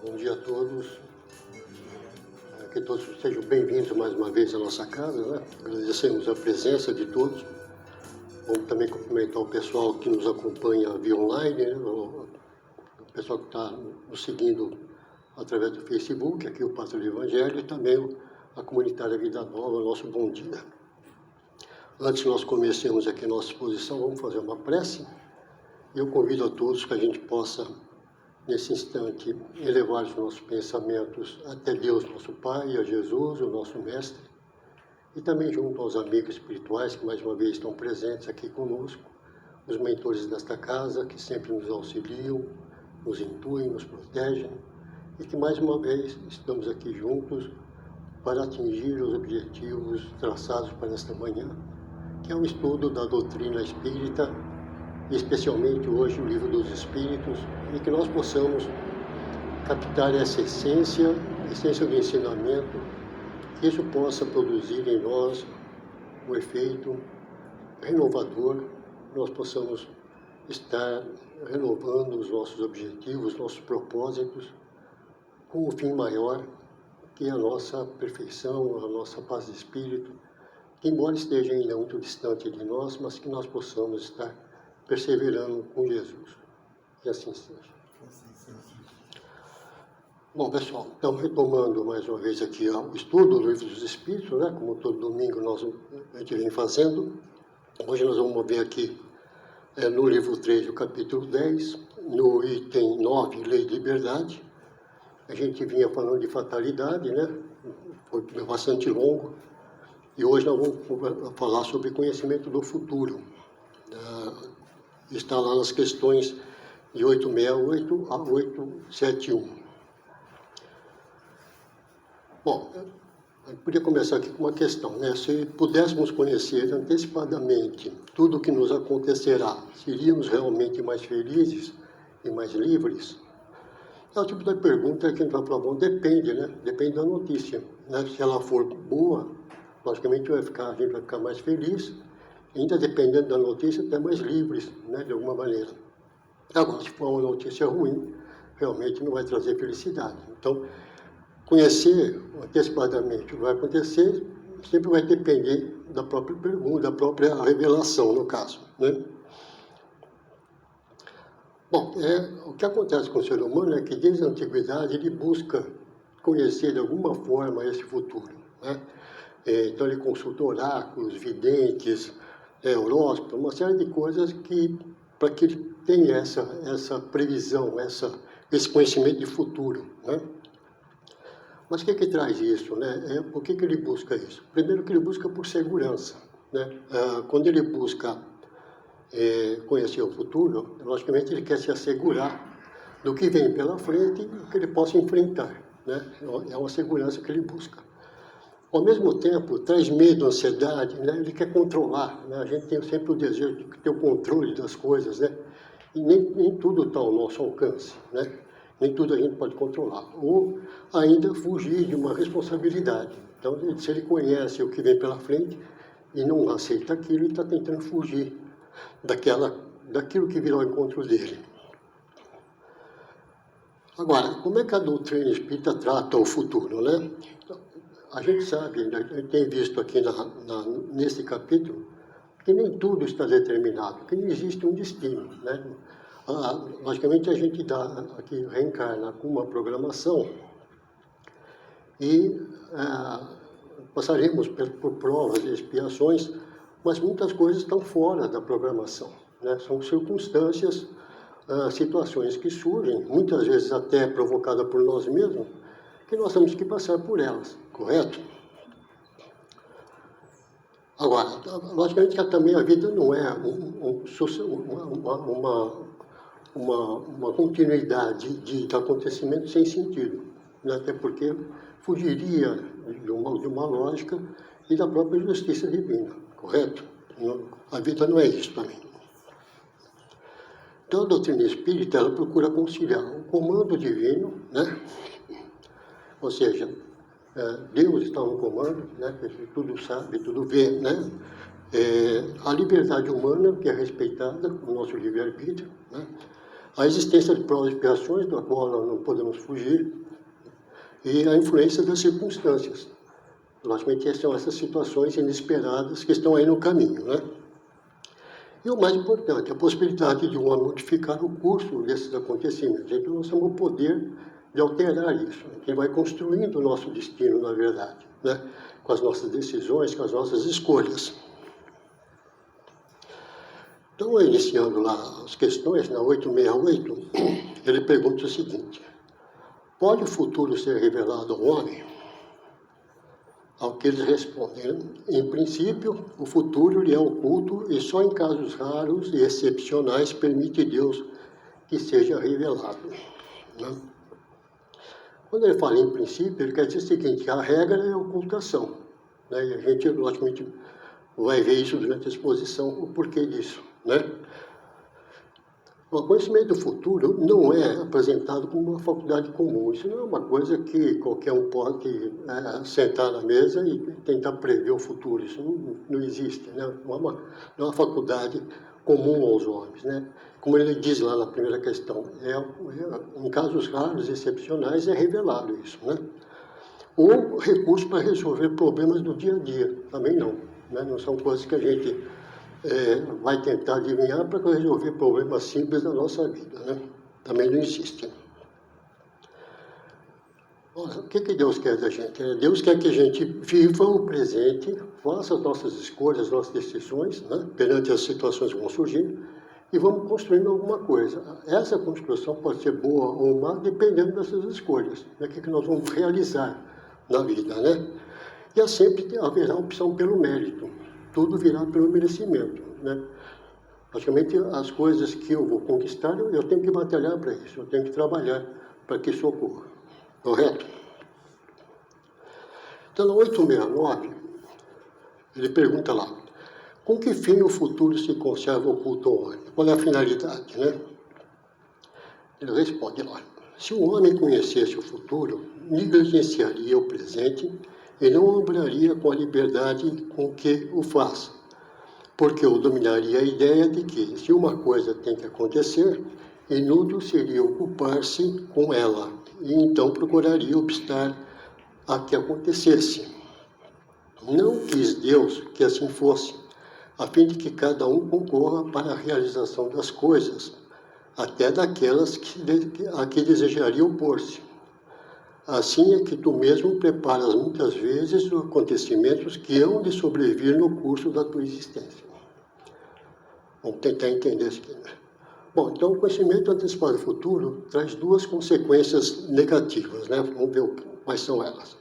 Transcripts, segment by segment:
Bom dia a todos. Que todos sejam bem-vindos mais uma vez à nossa casa, né? Agradecemos a presença de todos. Vamos também cumprimentar o pessoal que nos acompanha via online, né? O pessoal que está nos seguindo através do Facebook, aqui o Pastor do Evangelho, e também a comunitária Vida Nova, nosso bom dia. Antes que nós comecemos aqui a nossa exposição, vamos fazer uma prece. Eu convido a todos que a gente possa, nesse instante, elevar os nossos pensamentos até Deus, nosso Pai, a Jesus, o nosso Mestre, e também junto aos amigos espirituais que mais uma vez estão presentes aqui conosco, os mentores desta casa que sempre nos auxiliam, nos intuem, nos protegem, e que mais uma vez estamos aqui juntos para atingir os objetivos traçados para esta manhã, que é o estudo da doutrina espírita, especialmente hoje o Livro dos Espíritos, e que nós possamos captar essa essência do ensinamento, que isso possa produzir em nós um efeito renovador, nós possamos estar renovando os nossos objetivos, nossos propósitos, com o fim maior, que é a nossa perfeição, a nossa paz de espírito, que embora esteja ainda muito distante de nós, mas que nós possamos estar perseverando com Jesus. Que assim seja. Bom, pessoal, estamos retomando mais uma vez aqui o estudo do Livro dos Espíritos, né? Como todo domingo a gente vem fazendo. Hoje nós vamos ver aqui no livro 3, do capítulo 10, no item 9, Lei de Liberdade. A gente vinha falando de fatalidade, né? Foi bastante longo. E hoje nós vamos falar sobre conhecimento do futuro. Está lá nas questões de 868 a 871. Bom, eu podia começar aqui com uma questão, né? Se pudéssemos conhecer antecipadamente tudo o que nos acontecerá, seríamos realmente mais felizes e mais livres? É o tipo de pergunta que a gente vai falar, bom, depende, né? Depende da notícia, né? Se ela for boa, logicamente a gente vai ficar mais feliz, ainda dependendo da notícia, até mais livres, né? De alguma maneira. Agora, se for uma notícia ruim, realmente não vai trazer felicidade. Então, conhecer antecipadamente o que vai acontecer sempre vai depender da própria pergunta, da própria revelação, no caso, né? Bom, o que acontece com o ser humano é que desde a antiguidade ele busca conhecer de alguma forma esse futuro, né? Então ele consulta oráculos, videntes, horóscopos, uma série de coisas para que ele tenha essa previsão, esse conhecimento de futuro, né? Mas o que traz isso, né? Por que ele busca isso? Primeiro que ele busca por segurança, né? Quando ele busca conhecer o futuro, logicamente ele quer se assegurar do que vem pela frente e que ele possa enfrentar, né? É uma segurança que ele busca. Ao mesmo tempo, traz medo, ansiedade, né? Ele quer controlar, né? A gente tem sempre o desejo de ter o controle das coisas, né? E nem tudo está ao nosso alcance, né? Nem tudo a gente pode controlar. Ou ainda fugir de uma responsabilidade. Então, se ele conhece o que vem pela frente e não aceita aquilo, ele está tentando fugir daquilo que virá ao encontro dele. Agora, como é que a doutrina espírita trata o futuro, né? A gente sabe, a gente tem visto aqui nesse capítulo, que nem tudo está determinado, que não existe um destino, né? Logicamente, a gente aqui reencarna com uma programação e passaremos por provas e expiações, mas muitas coisas estão fora da programação, né? São circunstâncias, situações que surgem, muitas vezes até provocadas por nós mesmos, que nós temos que passar por elas, correto? Agora, logicamente que também a vida não é uma continuidade de acontecimentos sem sentido, né? Até porque fugiria de uma lógica e da própria justiça divina, correto? A vida não é isso também. Então, a doutrina espírita, ela procura conciliar o comando divino, né? Ou seja, Deus está no comando, né? Ele tudo sabe, tudo vê, né? A liberdade humana, que é respeitada, o nosso livre-arbítrio, né? A existência de provas e expiações, da qual nós não podemos fugir, e a influência das circunstâncias. Logicamente, são essas situações inesperadas que estão aí no caminho, né? E o mais importante, a possibilidade de um homem modificar o curso desses acontecimentos. Então, nós temos o poder de alterar isso, que vai construindo o nosso destino, na verdade, né? Com as nossas decisões, com as nossas escolhas. Então, iniciando lá as questões, na 868, ele pergunta o seguinte: pode o futuro ser revelado ao homem? Ao que eles respondem, né? Em princípio, o futuro lhe é oculto e só em casos raros e excepcionais permite Deus que seja revelado, né? Quando ele fala em princípio, ele quer dizer o seguinte: a regra é a ocultação, né? E a gente, logicamente, vai ver isso durante a exposição, o porquê disso, né? O conhecimento do futuro não é apresentado como uma faculdade comum. Isso não é uma coisa que qualquer um pode sentar na mesa e tentar prever o futuro. Isso não existe, né? Não é uma faculdade comum aos homens, né? Como ele diz lá na primeira questão, em casos raros e excepcionais é revelado isso, né? Ou recurso para resolver problemas do dia a dia, também não, né? Não são coisas que a gente vai tentar adivinhar para resolver problemas simples da nossa vida, né? Também não existe. Ora, o que Deus quer da gente? Deus quer que a gente viva o presente, faça as nossas escolhas, as nossas decisões, né? Perante as situações que vão surgindo, e vamos construindo alguma coisa. Essa construção pode ser boa ou má, dependendo dessas escolhas, né? O que nós vamos realizar na vida, né? E sempre haverá opção pelo mérito. Tudo virá pelo merecimento, né? Praticamente as coisas que eu vou conquistar, eu tenho que batalhar para isso, eu tenho que trabalhar para que isso ocorra. Correto? Então, no 869, ele pergunta lá: com que fim o futuro se conserva oculto ao homem? Qual é a finalidade, né? Ele responde lá: se o homem conhecesse o futuro, negligenciaria o presente e não obraria com a liberdade com que o faz, porque o dominaria a ideia de que, se uma coisa tem que acontecer, inútil seria ocupar-se com ela, e então procuraria obstar a que acontecesse. Não quis Deus que assim fosse, a fim de que cada um concorra para a realização das coisas, até daquelas a que desejaria opor-se. Assim é que tu mesmo preparas muitas vezes os acontecimentos que hão de sobrevir no curso da tua existência. Vamos tentar entender isso aqui, né? Bom, então o conhecimento antecipado do futuro traz duas consequências negativas, né? Vamos ver quais são elas.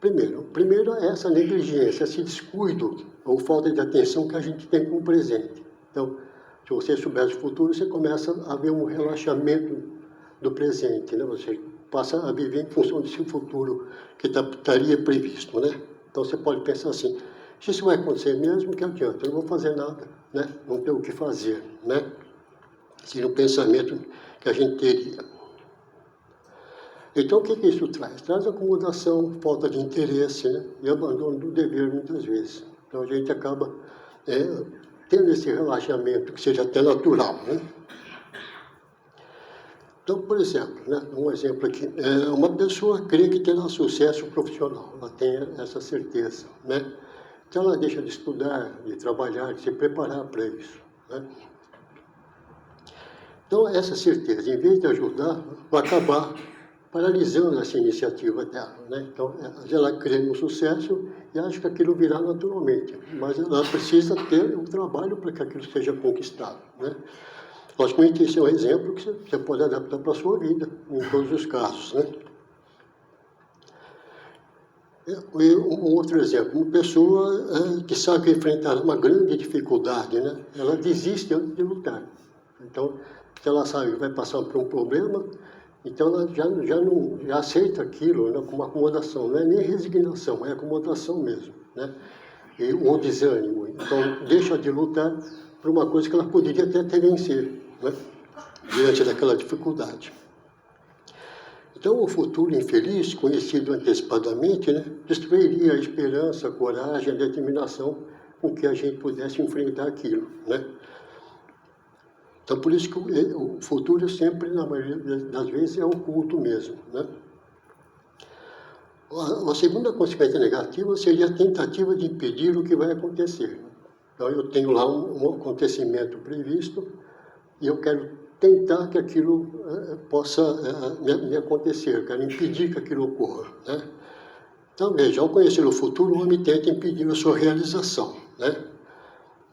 Primeiro é essa negligência, esse descuido ou falta de atenção que a gente tem com o presente. Então, se você souber do futuro, você começa a ver um relaxamento do presente, né? Você passa a viver em função desse futuro que estaria previsto, né? Então você pode pensar assim: se isso vai acontecer mesmo, que adianta? Eu não vou fazer nada, né? Não tenho o que fazer, né? Seria um pensamento que a gente teria. Então, o que isso traz? Traz acomodação, falta de interesse, né? E abandono do dever, muitas vezes. Então, a gente acaba tendo esse relaxamento, que seja até natural, né? Então, por exemplo, né, um exemplo aqui, uma pessoa crê que terá sucesso profissional, ela tem essa certeza, né? Então, ela deixa de estudar, de trabalhar, de se preparar para isso, né? Então, essa certeza, em vez de ajudar, vai acabar paralisando essa iniciativa dela, né? Então, ela crê no sucesso e acha que aquilo virá naturalmente, mas ela precisa ter um trabalho para que aquilo seja conquistado, né? Logicamente, esse é um exemplo que você pode adaptar para a sua vida, em todos os casos, né? E um outro exemplo, uma pessoa que sabe que uma grande dificuldade, né? Ela desiste antes de lutar. Então, se ela sabe que vai passar por um problema, então ela já aceita aquilo, né, com uma acomodação, não é nem resignação, é acomodação mesmo, né? Ou desânimo. Então, deixa de lutar por uma coisa que ela poderia até vencer, né, diante daquela dificuldade. Então, o futuro infeliz, conhecido antecipadamente, né, destruiria a esperança, a coragem, a determinação com que a gente pudesse enfrentar aquilo, né? Então, por isso que o futuro sempre, na maioria das vezes, é oculto mesmo, né? A segunda consequência negativa seria a tentativa de impedir o que vai acontecer. Então, eu tenho lá um acontecimento previsto e eu quero tentar que aquilo possa me acontecer, eu quero impedir que aquilo ocorra, né? Então, veja, ao conhecer o futuro, o homem tenta impedir a sua realização, né?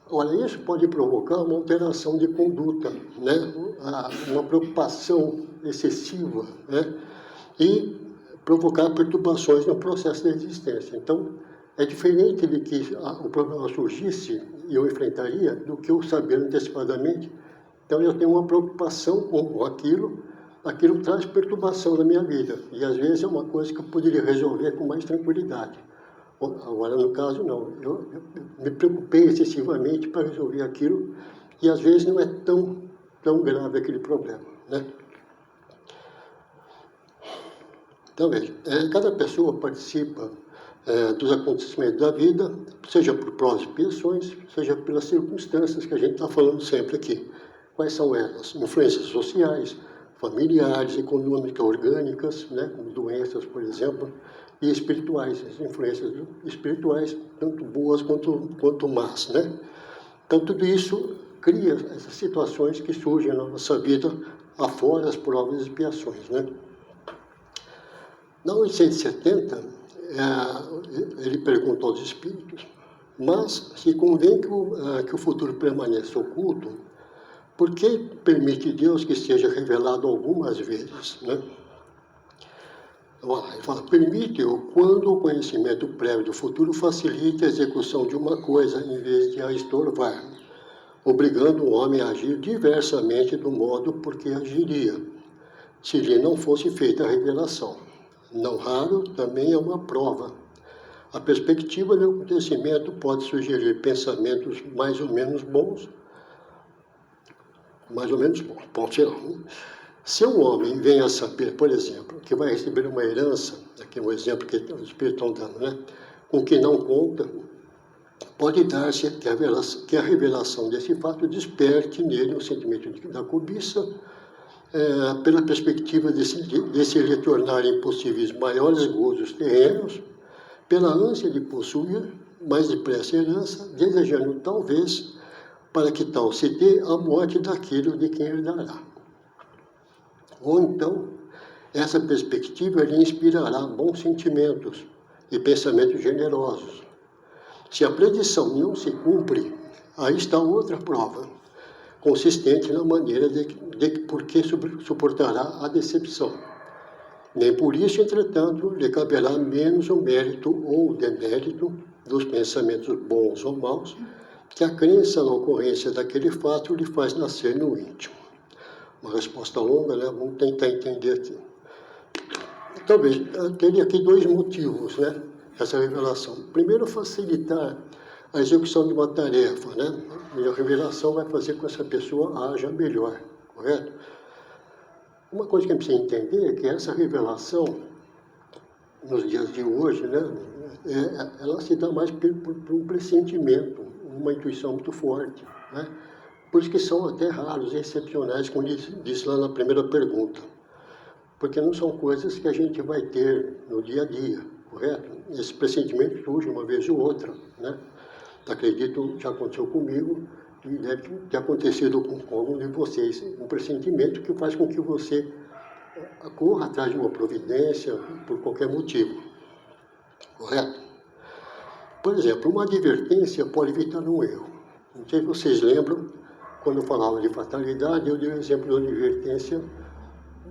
Olha, isso pode provocar uma alteração de conduta, né? Uma preocupação excessiva, né? E provocar perturbações no processo da existência. Então, é diferente de que o problema surgisse e eu enfrentaria do que eu saber antecipadamente. Então, eu tenho uma preocupação com aquilo traz perturbação na minha vida. E, às vezes, é uma coisa que eu poderia resolver com mais tranquilidade. Agora, no caso, não. Eu me preocupei excessivamente para resolver aquilo e, às vezes, não é tão grave aquele problema, né? Então, veja, cada pessoa participa dos acontecimentos da vida, seja por prós e expiações, seja pelas circunstâncias que a gente está falando sempre aqui. Quais são elas? Influências sociais, familiares, econômicas, orgânicas, né, como doenças, por exemplo, e espirituais, as influências espirituais, tanto boas quanto más, né? Então, tudo isso cria essas situações que surgem na nossa vida afora as provas e expiações, né? Na 870, ele pergunta aos espíritos, mas se convém que o futuro permaneça oculto, por que permite Deus que seja revelado algumas vezes, né? Ele fala, permite-o quando o conhecimento prévio do futuro facilite a execução de uma coisa em vez de a estorvar, obrigando o homem a agir diversamente do modo por que agiria, se lhe não fosse feita a revelação. Não raro, também é uma prova. A perspectiva do acontecimento pode sugerir pensamentos mais ou menos bons, pode ser. Se um homem vem a saber, por exemplo, que vai receber uma herança, aqui é um exemplo que os espíritos estão dando, né? Com que não conta, pode dar-se que a revelação desse fato desperte nele um sentimento da cobiça, pela perspectiva de se lhe tornarem possíveis maiores gozos terrenos, pela ânsia de possuir mais depressa a herança, desejando talvez, para que tal se dê, a morte daquilo de quem herdará. Ou então, essa perspectiva lhe inspirará bons sentimentos e pensamentos generosos. Se a predição não se cumpre, aí está outra prova, consistente na maneira de por que suportará a decepção. Nem por isso, entretanto, lhe caberá menos o mérito ou o demérito dos pensamentos bons ou maus que a crença na ocorrência daquele fato lhe faz nascer no íntimo. Uma resposta longa, né? Vamos tentar entender aqui. Talvez, teria aqui dois motivos, né? Essa revelação. Primeiro, facilitar a execução de uma tarefa, né? E a revelação vai fazer com que essa pessoa haja melhor, correto? Uma coisa que a gente precisa entender é que essa revelação, nos dias de hoje, né? Ela se dá mais por um pressentimento, uma intuição muito forte, né? Por isso que são até raros e excepcionais, como disse lá na primeira pergunta. Porque não são coisas que a gente vai ter no dia a dia, correto? Esse pressentimento surge uma vez ou outra, né? Acredito que já aconteceu comigo e deve ter acontecido com algum de vocês. Um pressentimento que faz com que você corra atrás de uma providência por qualquer motivo, correto? Por exemplo, uma advertência pode evitar um erro. Não sei se vocês lembram, quando eu falava de fatalidade, eu dei um exemplo de advertência.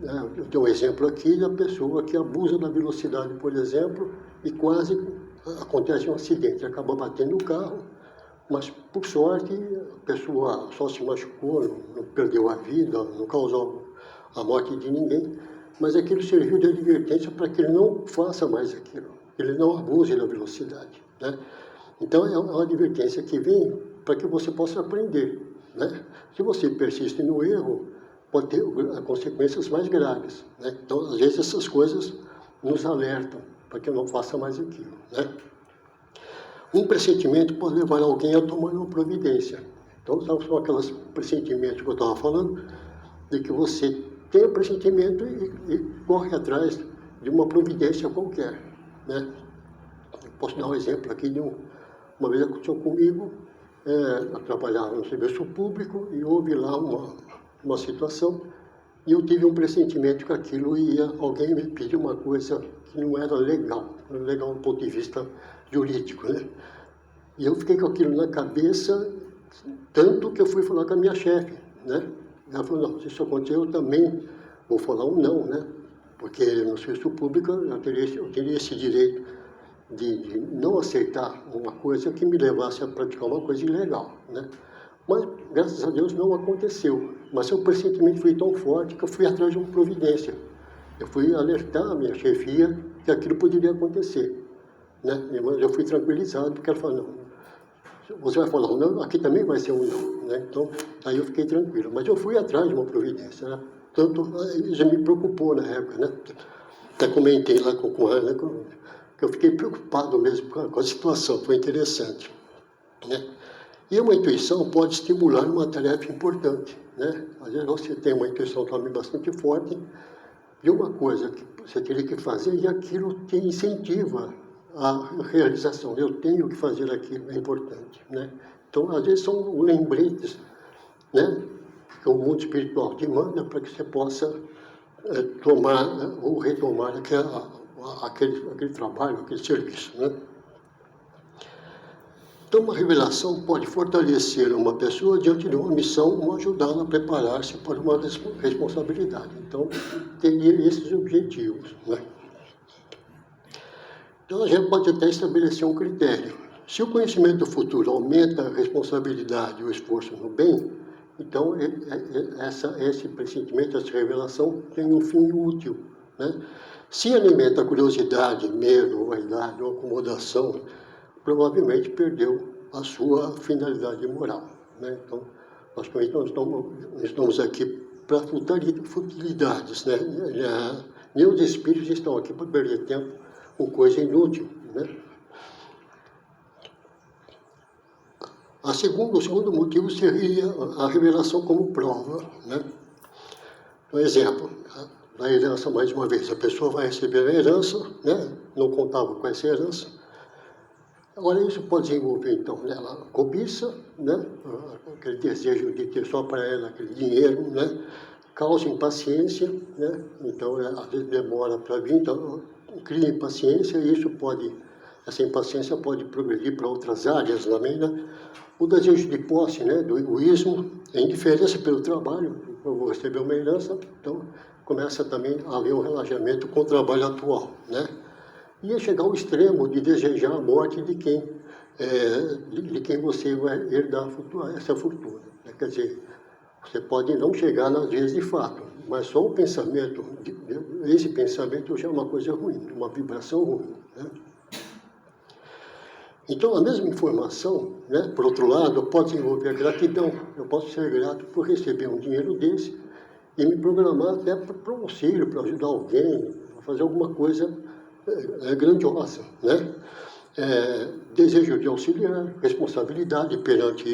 Eu dei um exemplo aqui da pessoa que abusa da velocidade, por exemplo, e quase acontece um acidente, acaba batendo o carro, mas por sorte a pessoa só se machucou, não perdeu a vida, não causou a morte de ninguém, mas aquilo serviu de advertência para que ele não faça mais aquilo, que ele não abuse da velocidade, né? Então é uma advertência que vem para que você possa aprender, né? Se você persiste no erro, pode ter consequências mais graves, né? Então, às vezes, essas coisas nos alertam para que eu não faça mais aquilo, né? Um pressentimento pode levar alguém a tomar uma providência. Então, são aqueles pressentimentos que eu estava falando, de que você tem o pressentimento e corre atrás de uma providência qualquer, né? Eu posso dar um exemplo aqui de uma vez aconteceu comigo, eu trabalhava no serviço público e houve lá uma situação e eu tive um pressentimento que aquilo alguém me pediu uma coisa que não era legal do ponto de vista jurídico, né? E eu fiquei com aquilo na cabeça, tanto que eu fui falar com a minha chefe, né? Ela falou, não, se isso acontecer, eu também vou falar um não, né? Porque no serviço público eu teria esse direito de não aceitar uma coisa que me levasse a praticar uma coisa ilegal, né? Mas, graças a Deus, não aconteceu. Mas o pressentimento foi tão forte que eu fui atrás de uma providência. Eu fui alertar a minha chefia que aquilo poderia acontecer, né? Mas eu fui tranquilizado, porque ela falou, não, você vai falar um não, aqui também vai ser um não, né? Então, aí eu fiquei tranquilo. Mas eu fui atrás de uma providência, né? Tanto, já me preocupou na época, né? Até comentei lá com ela, né? Que eu fiquei preocupado mesmo com a situação, foi interessante, né? E uma intuição pode estimular uma tarefa importante, né? Às vezes você tem uma intuição também bastante forte de uma coisa que você teria que fazer e aquilo te incentiva a realização. Eu tenho que fazer aquilo, é importante, né? Então, às vezes são lembretes, né? Que o mundo espiritual te manda para que você possa tomar, né? Ou retomar aquele trabalho, aquele serviço, né? Então, uma revelação pode fortalecer uma pessoa diante de uma missão ou ajudá-la a preparar-se para uma responsabilidade. Então, teria esses objetivos, né? Então, a gente pode até estabelecer um critério. Se o conhecimento do futuro aumenta a responsabilidade e o esforço no bem, então esse pressentimento, essa revelação tem um fim útil, né? Se alimenta a curiosidade, medo, vaidade ou acomodação, provavelmente perdeu a sua finalidade moral, né? Então, nós estamos aqui para futilidades, né? Nem os espíritos estão aqui para perder tempo com coisa inútil, né? O segundo motivo seria a revelação como prova, né? Por exemplo, na herança, mais uma vez, a pessoa vai receber a herança, né? Não contava com essa herança. Agora, isso pode desenvolver, então, nela cobiça, né? Aquele desejo de ter só para ela aquele dinheiro, né? Causa impaciência, né? Então, às vezes demora para vir, então cria impaciência e essa impaciência pode progredir para outras áreas também, né? O desejo de posse, né? Do egoísmo, a indiferença pelo trabalho, eu vou receber uma herança, então começa também a haver um relacionamento com o trabalho atual, né? Ia chegar ao extremo de desejar a morte de quem você vai herdar essa fortuna, né? Quer dizer, você pode não chegar nas vezes de fato, mas só o pensamento, esse pensamento já é uma coisa ruim, uma vibração ruim, né? Então, a mesma informação, né, por outro lado, pode envolver gratidão. Eu posso ser grato por receber um dinheiro desse e me programar até para um auxílio, para ajudar alguém, para fazer alguma coisa grandiosa, né? Desejo de auxiliar, responsabilidade perante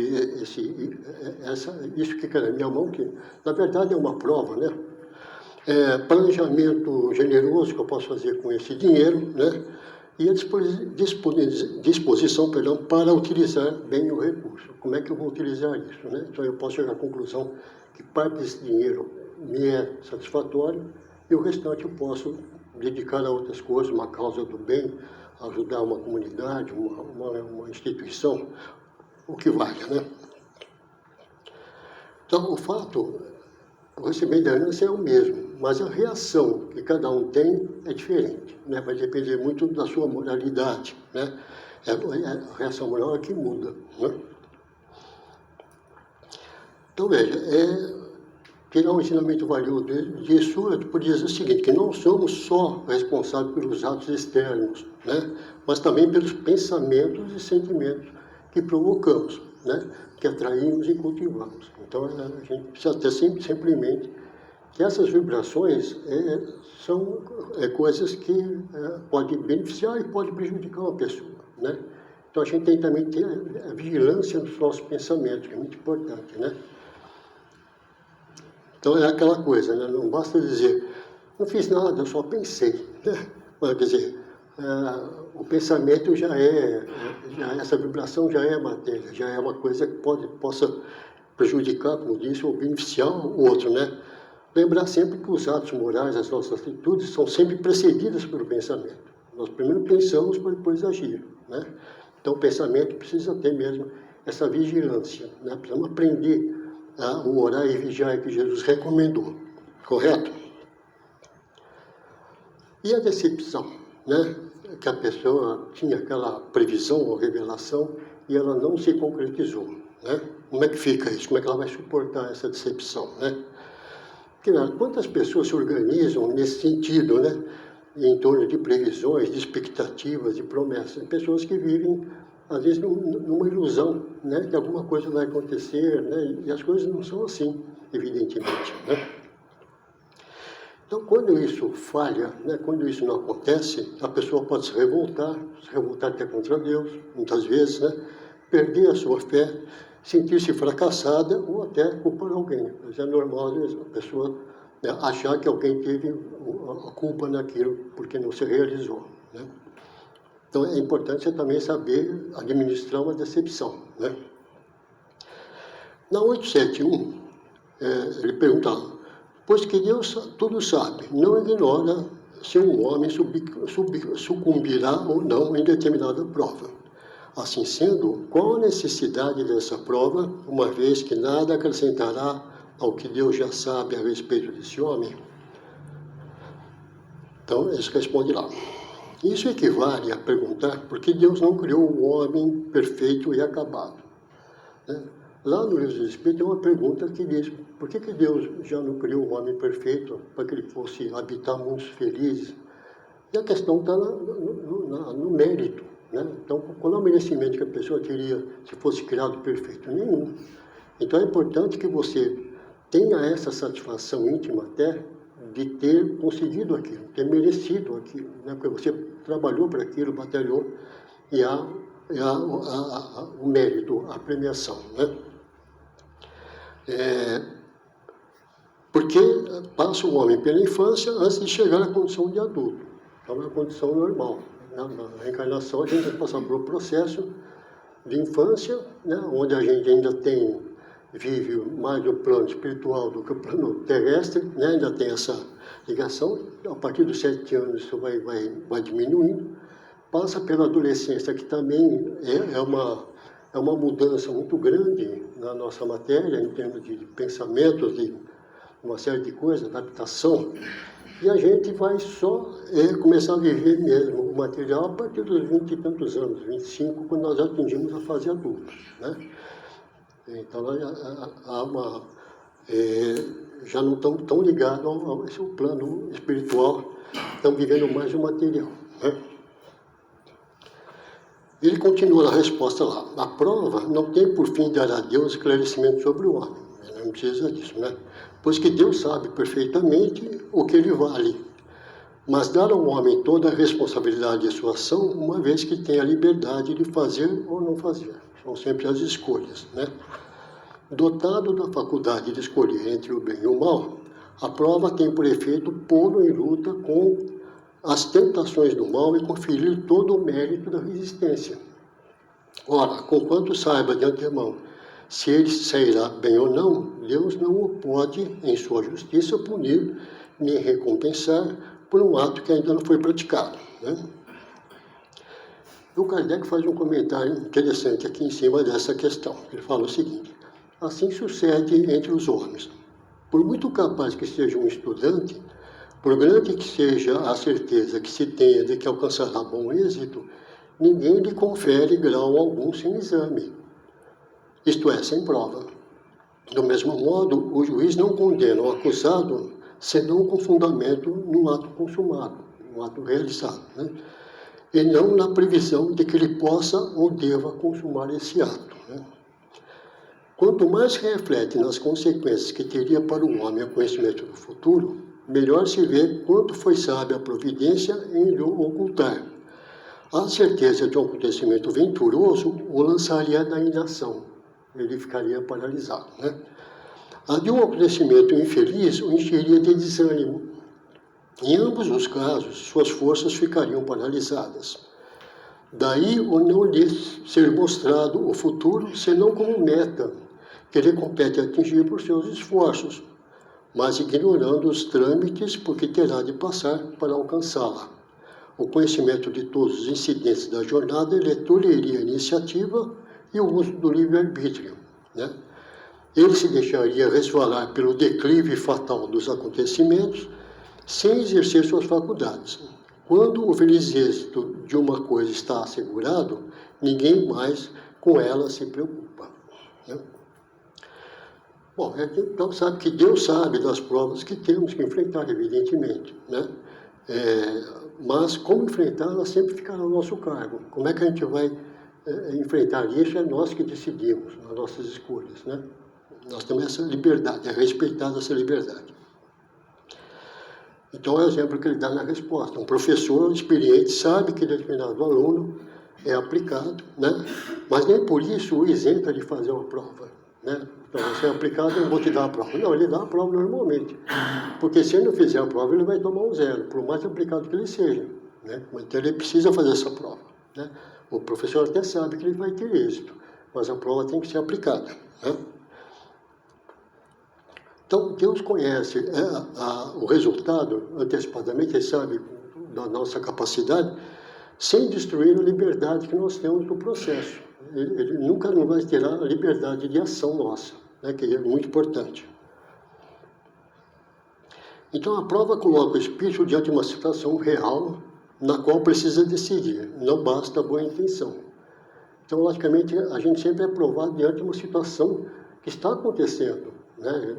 isso que cai na minha mão, que na verdade é uma prova, né? Planejamento generoso que eu posso fazer com esse dinheiro, né? E a disposição para utilizar bem o recurso. Como é que eu vou utilizar isso, né? Então eu posso chegar à conclusão que parte desse dinheiro me é satisfatório e o restante eu posso dedicar a outras coisas, uma causa do bem, ajudar uma comunidade, uma instituição, o que valha, né? Então, o recebimento da herança é o mesmo, mas a reação que cada um tem é diferente, né? Vai depender muito da sua moralidade, né? A reação moral é que muda, né? Então, veja, tirar um ensinamento valioso disso, eu poderia dizer o seguinte, que não somos só responsáveis pelos atos externos, né? Mas também pelos pensamentos e sentimentos que provocamos, né? Que atraímos e cultivamos. Então, a gente precisa ter simplesmente que essas vibrações são coisas que podem beneficiar e podem prejudicar uma pessoa, né? Então a gente tem também que ter a vigilância dos nossos pensamentos, que é muito importante, né? Então é aquela coisa, né? Não basta dizer, não fiz nada, eu só pensei, né? Mas, quer dizer, o pensamento essa vibração já é matéria, já é uma coisa que possa prejudicar, como disse, ou beneficiar o outro, né? Lembrar sempre que os atos morais, as nossas atitudes, são sempre precedidas pelo pensamento. Nós primeiro pensamos para depois agir, né? Então o pensamento precisa ter mesmo essa vigilância, né? Precisamos aprender a orar e vigiar que Jesus recomendou, correto? E a decepção, né? Que a pessoa tinha aquela previsão ou revelação e ela não se concretizou, né? Como é que fica isso? Como é que ela vai suportar essa decepção, né? Porque, quantas pessoas se organizam nesse sentido, né? Em torno de previsões, de expectativas, de promessas. Pessoas que vivem, às vezes, numa ilusão, né? Que alguma coisa vai acontecer, né? E as coisas não são assim, evidentemente, né? Então, quando isso falha, né? Quando isso não acontece, a pessoa pode se revoltar até contra Deus, muitas vezes, né? Perder a sua fé, sentir-se fracassada ou até culpar alguém. Mas é normal, às vezes, a pessoa, né, achar que alguém teve a culpa naquilo porque não se realizou, né? Então é importante você também saber administrar uma decepção, né? Na 871, ele pergunta, pois que Deus tudo sabe, não ignora se um homem sucumbirá ou não em determinada prova. Assim sendo, qual a necessidade dessa prova, uma vez que nada acrescentará ao que Deus já sabe a respeito desse homem? Então, ele responde lá. Isso equivale a perguntar por que Deus não criou o homem perfeito e acabado, né? Lá no Livro dos Espíritos tem uma pergunta que diz, por que Deus já não criou o homem perfeito para que ele fosse habitar mundos felizes? E a questão está no mérito, né? Então, qual é o merecimento que a pessoa teria se fosse criado perfeito? Nenhum. Então, é importante que você tenha essa satisfação íntima até de ter conseguido aquilo, ter merecido aquilo, né? Porque você trabalhou para aquilo, batalhou, e há o mérito, a premiação, né? Porque passa o homem pela infância antes de chegar à condição de adulto. Então, é uma condição normal. Na reencarnação, a gente vai passar por um processo de infância, né, onde a gente ainda vive mais no plano espiritual do que o plano terrestre, né, ainda tem essa ligação. A partir dos 7 anos, isso vai diminuindo. Passa pela adolescência, que também é uma mudança muito grande na nossa matéria, em termos de pensamentos, de uma série de coisas, adaptação. E a gente vai só começar a viver mesmo o material a partir dos 20 e tantos anos, 25, quando nós atingimos a fase adulta, né? Então, já não estão tão ligados ao esse plano espiritual, estão vivendo mais o material, né? Ele continua na resposta lá. A prova não tem por fim dar a Deus esclarecimento sobre o homem. Ele não precisa disso, né? Pois que Deus sabe perfeitamente o que ele vale. Mas dar ao homem toda a responsabilidade de sua ação, uma vez que tem a liberdade de fazer ou não fazer. São sempre as escolhas, né? Dotado da faculdade de escolher entre o bem e o mal, a prova tem por efeito pô-lo em luta com as tentações do mal e conferir todo o mérito da resistência. Ora, conquanto saiba de antemão se ele sairá bem ou não, Deus não o pode, em sua justiça, punir nem recompensar por um ato que ainda não foi praticado, né? O Kardec faz um comentário interessante aqui em cima dessa questão. Ele fala o seguinte: assim sucede entre os homens. Por muito capaz que seja um estudante, por grande que seja a certeza que se tenha de que alcançará bom êxito, ninguém lhe confere grau algum sem exame, isto é, sem prova. Do mesmo modo, o juiz não condena o acusado senão com fundamento no ato consumado, no ato realizado, né? E não na previsão de que ele possa ou deva consumar esse ato, né? Quanto mais reflete nas consequências que teria para o homem o conhecimento do futuro, melhor se vê quanto foi sábia a providência em lhe ocultar, A certeza de um acontecimento venturoso o lançaria da inação, ele ficaria paralisado, né? A de um acontecimento infeliz o encheria de desânimo. Em ambos os casos, suas forças ficariam paralisadas. Daí o não lhe ser mostrado o futuro senão como meta, que lhe compete atingir por seus esforços, mas ignorando os trâmites porque terá de passar para alcançá-la. O conhecimento de todos os incidentes da jornada lhe toleraria a iniciativa e o uso do livre-arbítrio, né? Ele se deixaria resvalar pelo declive fatal dos acontecimentos sem exercer suas faculdades. Quando o feliz êxito de uma coisa está assegurado, ninguém mais com ela se preocupa, né? Bom, então sabe que Deus sabe das provas que temos que enfrentar, evidentemente, né? Mas como enfrentá-las sempre fica ao nosso cargo. Como é que a gente vai enfrentar isso? É nós que decidimos, nas nossas escolhas, né? Nós temos essa liberdade, é respeitada essa liberdade. Então, é o exemplo que ele dá na resposta. Um professor experiente sabe que determinado aluno é aplicado, né? Mas nem por isso o isenta de fazer uma prova, né? Então, você é aplicado, eu não vou te dar a prova. Não, ele dá a prova normalmente. Porque se ele não fizer a prova, ele vai tomar um 0, por mais aplicado que ele seja, né? Então, ele precisa fazer essa prova, né? O professor até sabe que ele vai ter êxito, mas a prova tem que ser aplicada, né? Então, Deus conhece o resultado antecipadamente, Ele sabe da nossa capacidade, sem destruir a liberdade que nós temos no processo. Ele nunca não vai tirar a liberdade de ação nossa, né, que é muito importante. Então, a prova coloca o espírito diante de uma situação real, na qual precisa decidir, não basta a boa intenção. Então, logicamente, a gente sempre é provado diante de uma situação que está acontecendo, né?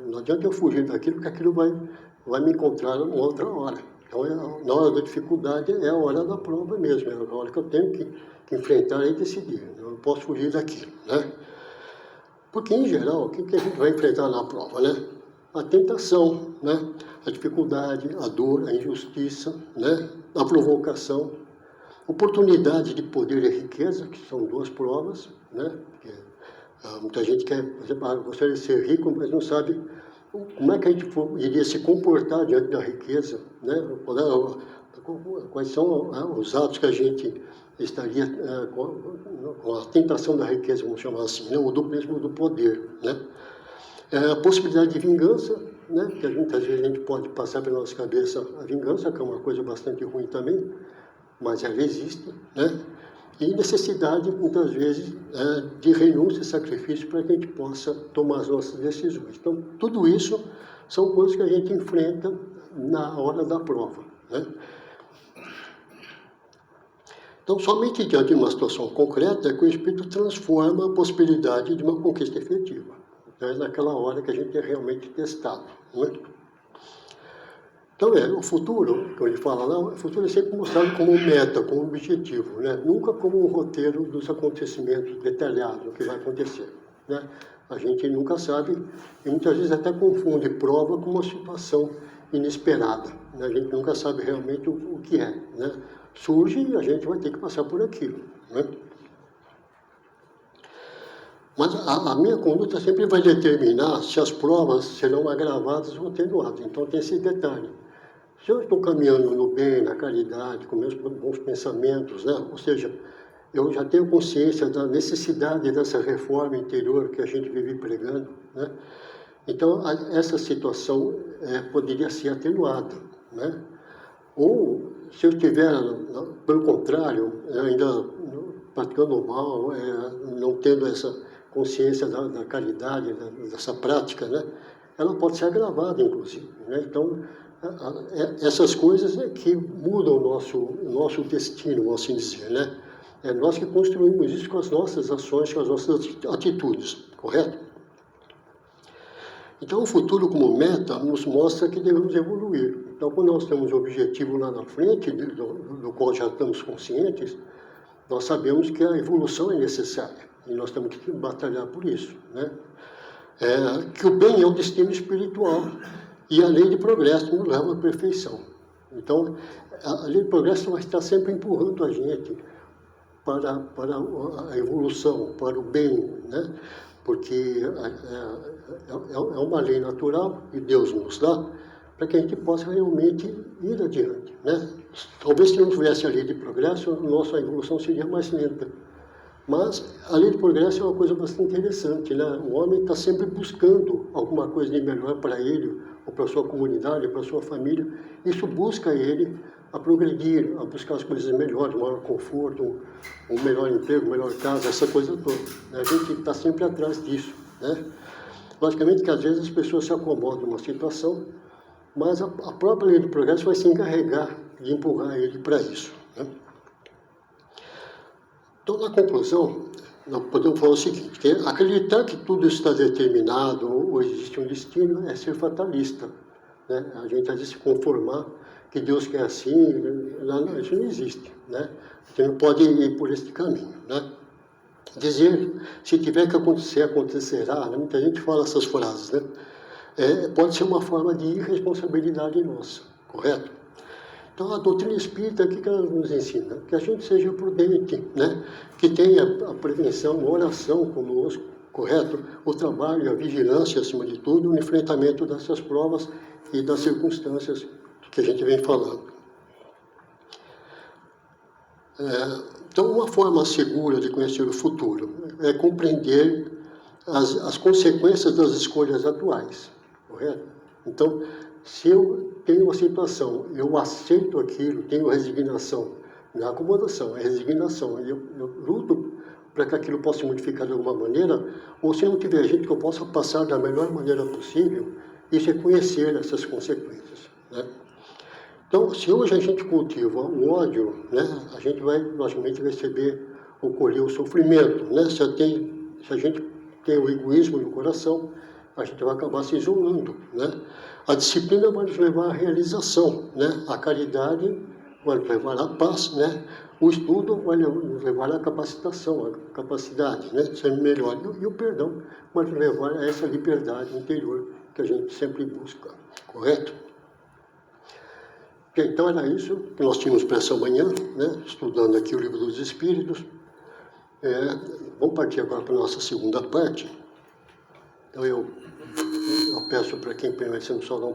Não adianta eu fugir daquilo, porque aquilo vai me encontrar uma outra hora. Então, na hora da dificuldade, é a hora da prova mesmo, é a hora que eu tenho que enfrentar e decidir. Eu não posso fugir daquilo, né? Porque, em geral, o que a gente vai enfrentar na prova, né? A tentação, né? A dificuldade, a dor, a injustiça, né? A provocação, oportunidade de poder e riqueza, que são duas provas, né? Porque, muita gente quer, por exemplo, gostaria de ser rico, mas não sabe como é que a gente iria se comportar diante da riqueza, né? Quais são os atos que a gente estaria com a tentação da riqueza, vamos chamar assim, né? O duplismo do poder, né? A possibilidade de vingança, né? Que muitas vezes a gente pode passar pela nossa cabeça a vingança, que é uma coisa bastante ruim também, mas ela existe, né? E necessidade, muitas vezes, de renúncia e sacrifício para que a gente possa tomar as nossas decisões. Então, tudo isso são coisas que a gente enfrenta na hora da prova, né? Então, somente diante de uma situação concreta é que o Espírito transforma a possibilidade de uma conquista efetiva. Então, é naquela hora que a gente é realmente testado, né? Então, o futuro, que ele fala lá, o futuro é sempre mostrado como meta, como objetivo, né? Nunca como um roteiro dos acontecimentos detalhado, o que vai acontecer, né? A gente nunca sabe, e muitas vezes até confunde prova com uma situação inesperada, né? A gente nunca sabe realmente o que é, né? Surge e a gente vai ter que passar por aquilo, né? Mas a minha conduta sempre vai determinar se as provas serão agravadas ou atenuadas. Então, tem esse detalhe. Se eu estou caminhando no bem, na caridade, com meus bons pensamentos, né? Ou seja, eu já tenho consciência da necessidade dessa reforma interior que a gente vive pregando, né? Então, essa situação poderia ser atenuada, né? Ou, se eu estiver, pelo contrário, ainda praticando o mal, não tendo essa consciência da caridade, dessa prática, né? Ela pode ser agravada, inclusive, né? Então, essas coisas que mudam o nosso destino, vamos assim dizer, né? É nós que construímos isso com as nossas ações, com as nossas atitudes, correto? Então, o futuro como meta nos mostra que devemos evoluir. Então, quando nós temos um objetivo lá na frente, do qual já estamos conscientes, nós sabemos que a evolução é necessária e nós temos que batalhar por isso, né? Que o bem é um destino espiritual e a lei de progresso nos leva à perfeição. Então, a lei do progresso vai estar sempre empurrando a gente para a evolução, para o bem, né? Porque é uma lei natural que Deus nos dá para que a gente possa realmente ir adiante, né? Talvez se não tivesse a lei de progresso, a nossa evolução seria mais lenta. Mas a lei de progresso é uma coisa bastante interessante, né? O homem está sempre buscando alguma coisa de melhor para ele, ou para a sua comunidade, para a sua família. Isso busca ele a progredir, a buscar as coisas melhores, maior conforto, um melhor emprego, melhor casa, essa coisa toda. A gente está sempre atrás disso, né? Logicamente que às vezes as pessoas se acomodam numa situação, mas a própria lei do progresso vai se encarregar de empurrar ele para isso, né? Então, na conclusão, nós podemos falar o seguinte, que acreditar que tudo está determinado ou existe um destino é ser fatalista, né? A gente às vezes se conformar que Deus quer assim, isso não existe, né? A gente não pode ir por este caminho, né? Dizer, se tiver que acontecer, acontecerá, né? Muita gente fala essas frases, né? Pode ser uma forma de irresponsabilidade nossa, correto? Então, a doutrina espírita, o que ela nos ensina? Que a gente seja prudente, né? Que tenha a prevenção, a oração conosco, correto? O trabalho, a vigilância, acima de tudo, no enfrentamento dessas provas e das circunstâncias que a gente vem falando. Então, uma forma segura de conhecer o futuro é compreender as consequências das escolhas atuais, correto? Então, se eu tenho uma situação, eu aceito aquilo, tenho resignação, não é acomodação, é resignação, eu luto para que aquilo possa se modificar de alguma maneira, ou se não tiver jeito que eu possa passar da melhor maneira possível, isso é conhecer essas consequências, né? Então, se hoje a gente cultiva o ódio, né, a gente vai, logicamente, ocorrer o sofrimento, né? Se a gente tem o egoísmo no coração, a gente vai acabar se isolando, né? A disciplina vai nos levar à realização, né? A caridade vai nos levar à paz, né? O estudo vai nos levar à capacitação, à capacidade, né? De ser melhor. E o perdão vai nos levar a essa liberdade interior que a gente sempre busca, correto? Então era isso que nós tínhamos para essa manhã, né? Estudando aqui o Livro dos Espíritos. Vamos partir agora para a nossa segunda parte. Então eu peço para quem permanece no salão